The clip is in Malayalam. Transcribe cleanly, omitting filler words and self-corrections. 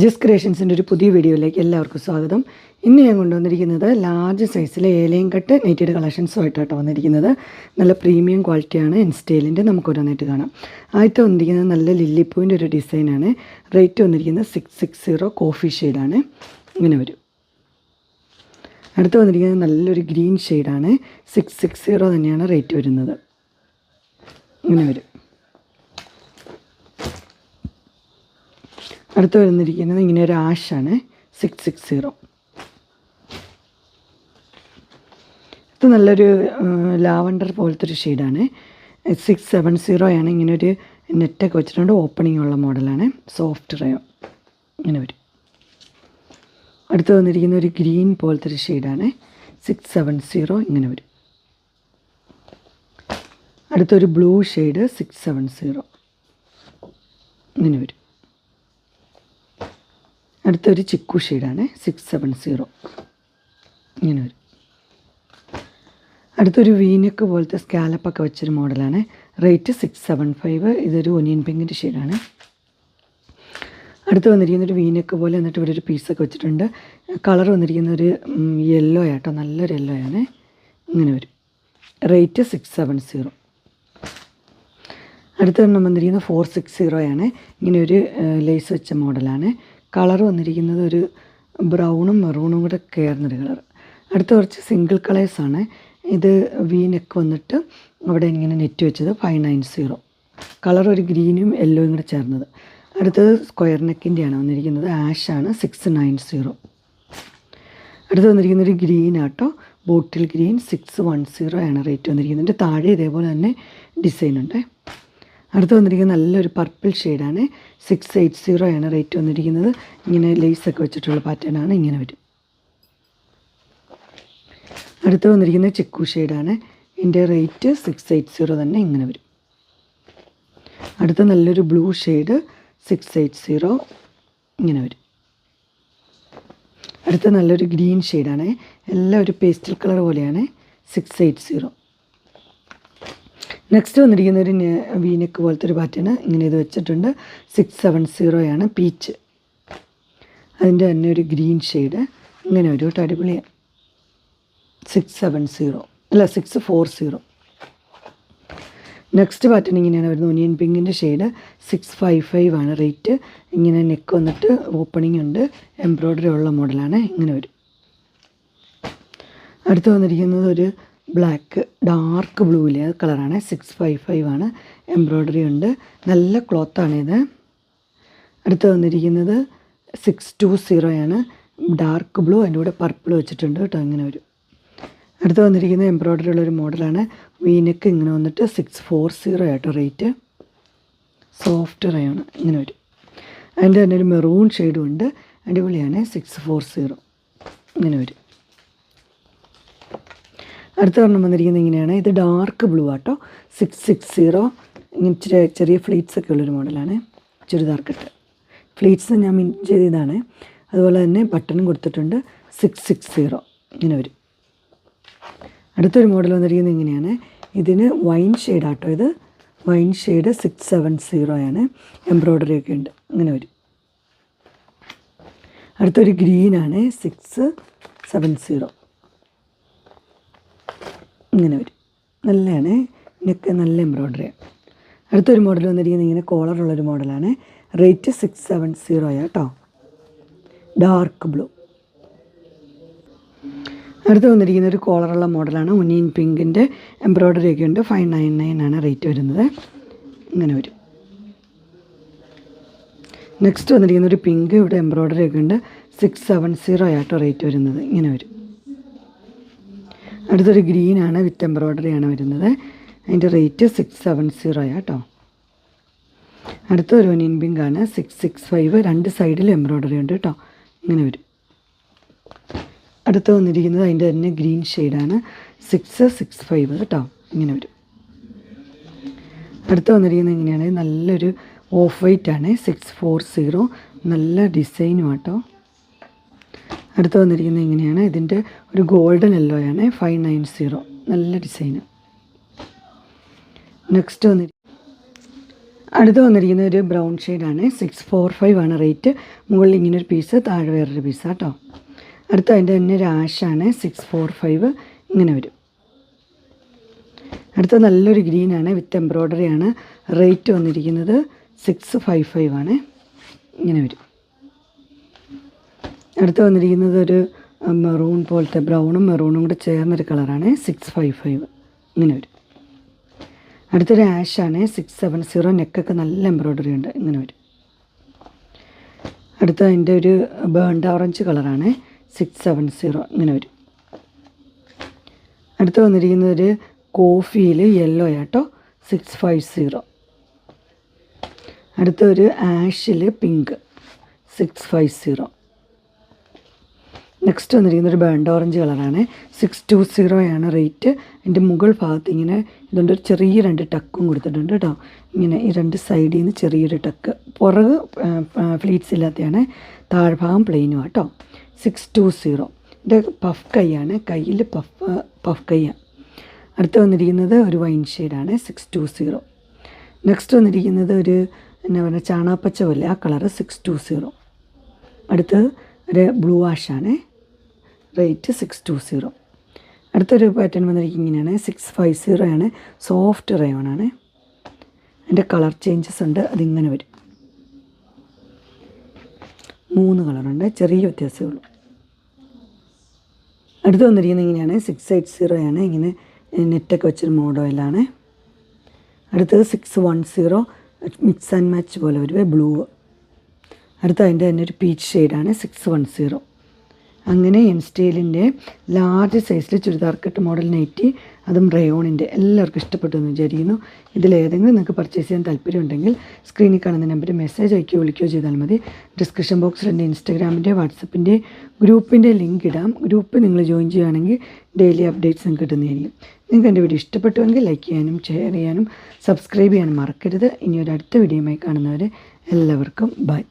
ജസ്റ്റ് ക്രിയേഷൻസിൻ്റെ ഒരു പുതിയ വീഡിയോയിലേക്ക് എല്ലാവർക്കും സ്വാഗതം. ഇന്ന് ഞാൻ കൊണ്ടുവന്നിരിക്കുന്നത് ലാർജ് സൈസിലെ ഏലയും കട്ട് നെറ്റഡ് കളക്ഷൻസുമായിട്ടാണ് വന്നിരിക്കുന്നത്. നല്ല പ്രീമിയം ക്വാളിറ്റിയാണ്. ഇൻസ്റ്റൈലിൻ്റെ നമുക്കൊരോന്നായിട്ട് കാണാം. ആദ്യത്തെ വന്നിരിക്കുന്നത് നല്ല ലില്ലിപ്പൂവിൻ്റെ ഒരു ഡിസൈനാണ്. റേറ്റ് വന്നിരിക്കുന്നത് 660 കോഫി ഷെയ്ഡാണ്. ഇങ്ങനെ വരും. അടുത്ത് വന്നിരിക്കുന്നത് നല്ലൊരു ഗ്രീൻ ഷെയ്ഡാണ്. 660 തന്നെയാണ് റേറ്റ് വരുന്നത്. ഇങ്ങനെ വരും. അടുത്ത് വരുന്നിരിക്കുന്നത് ഇങ്ങനെ ഒരു ആഷാണ്. 660. ഇത് നല്ലൊരു ലാവണ്ടർ പോലത്തെ ഒരു ഷെയ്ഡാണ്. 670 ആണ്. ഇങ്ങനെ ഒരു നെറ്റൊക്കെ വെച്ചിട്ടുണ്ട്. ഓപ്പണിംഗ് ഉള്ള മോഡലാണ്. സോഫ്റ്റ് റയോൺ ഇങ്ങനെ വരും. അടുത്ത് വന്നിരിക്കുന്ന ഒരു ഗ്രീൻ പോലത്തെ ഒരു ഷെയ്ഡാണ്. 670 ഇങ്ങനെ വരും. അടുത്തൊരു ബ്ലൂ ഷെയ്ഡ് 670 ഇങ്ങനെ വരും. അടുത്തൊരു ചിക്കു ഷെയ്ഡാണ്. 670 ഇങ്ങനെ വരും. അടുത്തൊരു വീനക്ക് പോലത്തെ സ്കാലപ്പൊക്കെ വെച്ചൊരു മോഡലാണ്. റേറ്റ് 675. ഇതൊരു ഒനിയൻ പിങ്കിൻ്റെ ഷെയ്ഡാണ്. അടുത്ത് വന്നിരിക്കുന്നൊരു വീനക്ക് പോലെ, എന്നിട്ട് ഇവിടെ ഒരു പീസൊക്കെ വെച്ചിട്ടുണ്ട്. കളർ വന്നിരിക്കുന്ന ഒരു യെല്ലോ ആട്ടോ. നല്ലൊരു യെല്ലോ ആണ്. ഇങ്ങനെ വരും. റേറ്റ് 670. അടുത്തൊരെണ്ണം വന്നിരിക്കുന്നത് 460 ആണ്. ഇങ്ങനെ ഒരു ലേസ് വെച്ച മോഡലാണ്. കളർ വന്നിരിക്കുന്നത് ഒരു ബ്രൗണും മെറൂണും കൂടെ കയറുന്നൊരു കളർ. അടുത്ത കുറച്ച് സിംഗിൾ കളേഴ്സാണ്. ഇത് വീനക്ക് വന്നിട്ട് അവിടെ ഇങ്ങനെ നെറ്റ് വെച്ചത് 590. കളർ ഒരു ഗ്രീനും യെല്ലോയും കൂടെ ചേർന്നത്. അടുത്തത് സ്ക്വയർ നെക്കിൻ്റെയാണ് വന്നിരിക്കുന്നത്. ആഷാണ്. 690. അടുത്ത് വന്നിരിക്കുന്നൊരു ഗ്രീൻ ആട്ടോ. ബോട്ടിൽ ഗ്രീൻ 610 ആണ് റേറ്റ് വന്നിരിക്കുന്നത്. താഴെ ഇതേപോലെ തന്നെ ഡിസൈനുണ്ട്. അടുത്ത് വന്നിരിക്കുന്നത് നല്ലൊരു പർപ്പിൾ ഷെയ്ഡാണ്. 680 ആണ് റേറ്റ് വന്നിരിക്കുന്നത്. ഇങ്ങനെ ലേസൊക്കെ വെച്ചിട്ടുള്ള പാറ്റേണാണ്. ഇങ്ങനെ വരും. അടുത്ത് വന്നിരിക്കുന്നത് ചിക്കു ഷെയ്ഡാണ്. ഇതിൻ്റെ റേറ്റ് 680 തന്നെ. ഇങ്ങനെ വരും. അടുത്ത നല്ലൊരു ബ്ലൂ ഷെയ്ഡ് 680 ഇങ്ങനെ വരും. അടുത്ത നല്ലൊരു ഗ്രീൻ ഷെയ്ഡാണ്. എല്ലാം ഒരു പേസ്റ്റൽ കളർ പോലെയാണ്. 680. നെക്സ്റ്റ് വന്നിരിക്കുന്ന ഒരു വീനക്ക് പോലത്തെ ഒരു പാറ്റേൺ. ഇങ്ങനെ ഇത് വെച്ചിട്ടുണ്ട്. 670 ആണ്. പീച്ച്. അതിൻ്റെ തന്നെ ഒരു ഗ്രീൻ ഷെയ്ഡ് ഇങ്ങനെ ഒരു അടിപൊളിയാണ്. 670 അല്ല 640. നെക്സ്റ്റ് പാറ്റേൺ ഇങ്ങനെയാണ് വരുന്നത്. ഒനിയൻ പിങ്കിൻ്റെ ഷെയ്ഡ് 655 ആണ് റേറ്റ്. ഇങ്ങനെ നെക്ക് വന്നിട്ട് ഓപ്പണിംഗ് ഉണ്ട്. എംബ്രോയ്ഡറി ഉള്ള മോഡലാണ്. ഇങ്ങനെ വരും. അടുത്ത് വന്നിരിക്കുന്നത് ഒരു ബ്ലാക്ക് ഡാർക്ക് ബ്ലൂവിലെ കളറാണ്. 655 ആണ്. എംബ്രോയ്ഡറി ഉണ്ട്. നല്ല ക്ലോത്താണിത്. അടുത്ത് വന്നിരിക്കുന്നത് 620 ആണ്. ഡാർക്ക് ബ്ലൂ, അതിൻ്റെ കൂടെ പർപ്പിൾ വെച്ചിട്ടുണ്ട് കേട്ടോ. ഇങ്ങനെ വരും. അടുത്ത് വന്നിരിക്കുന്നത് എംബ്രോയ്ഡറി ഉള്ളൊരു മോഡലാണ്. വീനക്ക് ഇങ്ങനെ വന്നിട്ട് 640 ആട്ടോ റേറ്റ്. സോഫ്റ്റ് റയോൺ ഇങ്ങനെ വരും. അതിൻ്റെ തന്നെ ഒരു മെറൂൺ ഷെയ്ഡും ഉണ്ട്. അടിപൊളിയാണ്. 640 ഇങ്ങനെ വരും. അടുത്ത ഒരെണ്ണം വന്നിരിക്കുന്നത് ഇങ്ങനെയാണ്. ഇത് ഡാർക്ക് ബ്ലൂ ആട്ടോ. 660 ഇങ്ങനെ ചെറിയ ഫ്ലീറ്റ്സൊക്കെ ഉള്ളൊരു മോഡലാണ്. ചുരിദാർ കട്ട് ഫ്ലീറ്റ്സ് ഞാൻ മിൻ ചെയ്തതാണ്. അതുപോലെ തന്നെ ബട്ടണും കൊടുത്തിട്ടുണ്ട്. 660 ഇങ്ങനെ വരും. അടുത്തൊരു മോഡൽ വന്നിരിക്കുന്നത് ഇങ്ങനെയാണ്. ഇതിന് വൈൻ ഷെയ്ഡ് ആട്ടോ. ഇത് വൈൻ ഷെയ്ഡ് 670 ആണ്. എംബ്രോയ്ഡറി ഒക്കെ ഉണ്ട്. ഇങ്ങനെ വരും. അടുത്തൊരു ഗ്രീനാണ്. 670 ഇങ്ങനെ വരും. നല്ലതാണ്. നെക്ക് നല്ല എംബ്രോയ്ഡറിയാണ്. അടുത്തൊരു മോഡൽ വന്നിരിക്കുന്നത് ഇങ്ങനെ കോളറുള്ളൊരു മോഡലാണ്. റേറ്റ് 670 കേട്ടോ. Dark blue. അടുത്ത് വന്നിരിക്കുന്ന ഒരു കോളറുള്ള മോഡലാണ്. ഒനിയൻ പിങ്കിൻ്റെ എംബ്രോയ്ഡറി ഒക്കെ ഉണ്ട്. 599 ആണ് റേറ്റ് വരുന്നത്. ഇങ്ങനെ വരും. നെക്സ്റ്റ് വന്നിരിക്കുന്ന ഒരു പിങ്ക്, ഇവിടെ എംബ്രോയ്ഡറി ഒക്കെ ഉണ്ട്. 670 ആട്ടോ റേറ്റ് വരുന്നത്. ഇങ്ങനെ വരും. അടുത്തൊരു ഗ്രീനാണ്. വിത്ത് എംബ്രോയ്ഡറി ആണ് വരുന്നത്. അതിൻ്റെ റേറ്റ് 670 ആട്ടോ. അടുത്തൊരു ഒനിയൻ പിങ്കാണ്. 665. രണ്ട് സൈഡിൽ എംബ്രോയ്ഡറി ഉണ്ട് കേട്ടോ. ഇങ്ങനെ വരും. അടുത്ത് വന്നിരിക്കുന്നത് അതിൻ്റെ തന്നെ ഗ്രീൻ ഷെയ്ഡാണ്. 665 കേട്ടോ. ഇങ്ങനെ വരും. അടുത്ത് വന്നിരിക്കുന്നത് ഇങ്ങനെയാണ്. നല്ലൊരു ഓഫ് വൈറ്റ് ആണ്. 640 നല്ല ഡിസൈനും ആട്ടോ. അടുത്ത് വന്നിരിക്കുന്നത് ഇങ്ങനെയാണ്. ഇതിൻ്റെ ഒരു ഗോൾഡൻ യെല്ലോ ആണ്. 590 നല്ല ഡിസൈന്. നെക്സ്റ്റ് അടുത്ത് വന്നിരിക്കുന്ന ഒരു ബ്രൗൺ ഷെയ്ഡാണ്. 645 ആണ് റേറ്റ്. മുകളിൽ ഇങ്ങനൊരു പീസ്, താഴെ വേറൊരു പീസാണ് കേട്ടോ. അടുത്ത അതിൻ്റെ തന്നെ ഒരു ആഷാണ്. 645 ഇങ്ങനെ വരും. അടുത്ത നല്ലൊരു ഗ്രീനാണ്, വിത്ത് എംബ്രോയ്ഡറി ആണ്. റേറ്റ് വന്നിരിക്കുന്നത് 655 ആണ്. ഇങ്ങനെ വരും. അടുത്ത് വന്നിരിക്കുന്നത് ഒരു മെറൂൺ പോലത്തെ, ബ്രൗണും മെറൂണും കൂടെ ചേർന്നൊരു കളറാണ്. 655 ഇങ്ങനെ വരും. അടുത്തൊരു ആഷാണ്. 670. നെക്കൊക്കെ നല്ല എംബ്രോയ്ഡറി ഉണ്ട്. ഇങ്ങനെ വരും. അടുത്ത അതിൻ്റെ ഒരു ബേൺഡ് ഓറഞ്ച് കളറാണ്. 670 ഇങ്ങനെ വരും. അടുത്ത് വന്നിരിക്കുന്നത് ഒരു കോഫിയിൽ യെല്ലോ ആട്ടോ. 650. അടുത്തൊരു ആഷിൽ പിങ്ക്. 650. നെക്സ്റ്റ് വന്നിരിക്കുന്നത് ഒരു ബേൺഡ് ഓറഞ്ച് കളറാണ്. 620 ആണ് റേറ്റ്. എൻ്റെ മുകൾ ഭാഗത്ത് ഇങ്ങനെ ഇതുകൊണ്ട് ഒരു ചെറിയ 2 ടക്കും കൊടുത്തിട്ടുണ്ട് കേട്ടോ. ഇങ്ങനെ ഈ 2 സൈഡിൽ നിന്ന് ചെറിയൊരു ടക്ക്. പുറക് ഫ്ലീറ്റ്സ് ഇല്ലാത്തതാണ്. താഴ്ഭാഗം പ്ലെയിനും കേട്ടോ. 620. ഇത് പഫ് കൈയാണ്. കയ്യിൽ പഫ് കൈയാണ്. അടുത്ത് വന്നിരിക്കുന്നത് ഒരു വൈൻ ഷെയ്ഡാണ്. 620. നെക്സ്റ്റ് വന്നിരിക്കുന്നത് ഒരു എന്നാ പറയുക, ചാണാപ്പച്ച പോലെ ആ കളറ്. 620. അടുത്ത് ഒരു ബ്ലൂ ആഷാണ്. റേറ്റ് 620. അടുത്തൊരു പാറ്റേൺ വന്നിരിക്കുന്നത് ഇങ്ങനെയാണ്. 650 ആണ്. സോഫ്റ്റ് റയോണാണ്. അതിൻ്റെ കളർ ചേഞ്ചസ് ഉണ്ട്. അതിങ്ങനെ വരും. 3 കളറുണ്ട്, ചെറിയ വ്യത്യാസമേ ഉള്ളൂ. അടുത്ത് വന്നിരിക്കുന്നത് ഇങ്ങനെയാണ്. 680 ആണ്. ഇങ്ങനെ നെറ്റൊക്കെ വെച്ചൊരു മോഡലാണ്. അടുത്തത് 610 മിക്സ് ആൻഡ് മാച്ച് പോലെ വരുവേ, ബ്ലൂ. അടുത്ത അതിൻ്റെ തന്നെ ഒരു പീച്ച് ഷെയ്ഡാണ്. 610. അങ്ങനെ ഇൻസ്റ്റൈലിൻ്റെ ലാർജ് സൈസിൽ ചുരിദാർ കട്ട് മോഡൽ നൈറ്റി, അതും റയോണിൻ്റെ എല്ലാവർക്കും ഇഷ്ടപ്പെട്ടു എന്ന് വിചാരിക്കുന്നു. ഇതിലേതെങ്കിലും നിങ്ങൾക്ക് പർച്ചേസ് ചെയ്യാൻ താല്പര്യമുണ്ടെങ്കിൽ സ്ക്രീനിൽ കാണുന്ന നമ്പറിൽ മെസ്സേജ് അയക്കുകയോ വിളിക്കുകയോ ചെയ്താൽ മതി. ഡിസ്ക്രിപ്ഷൻ ബോക്സിൽ എൻ്റെ ഇൻസ്റ്റാഗ്രാമിൻ്റെ വാട്സപ്പിൻ്റെ ഗ്രൂപ്പിൻ്റെ ലിങ്ക് ഇടാം. ഗ്രൂപ്പ് നിങ്ങൾ ജോയിൻ ചെയ്യുകയാണെങ്കിൽ ഡെയിലി അപ്ഡേറ്റ്സ് നിങ്ങൾക്ക് കിട്ടുന്നതായിരിക്കും. നിങ്ങൾക്ക് എൻ്റെ വീഡിയോ ഇഷ്ടപ്പെട്ടുവെങ്കിൽ ലൈക്ക് ചെയ്യാനും ഷെയർ ചെയ്യാനും സബ്സ്ക്രൈബ് ചെയ്യാനും മറക്കരുത്. ഇനി ഒരു അടുത്ത വീഡിയോയുമായി കാണുന്നവരെ എല്ലാവർക്കും ബൈ.